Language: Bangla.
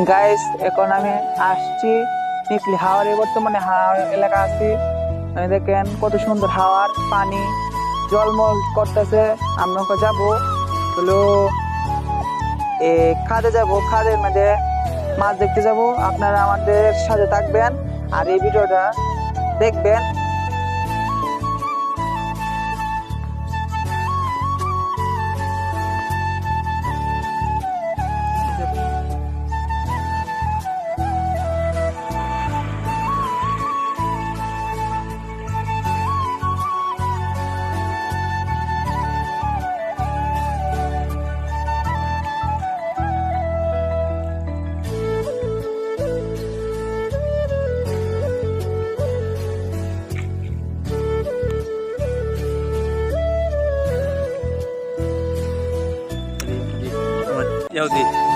গাইস, এখন আমি আসছি নিকলি হাওড়ে, বর্তমানে হাওড় এলাকা আছি। আমি দেখেন কত সুন্দর হাওয়ার পানি জলমল করতেছে। আমরা ওখানে যাবো হলো খাদে যাব, খাদের মধ্যে মাছ দেখতে যাব। আপনারা আমাদের সাথে থাকবেন আর এই ভিডিওটা দেখবেন। Yêu gì?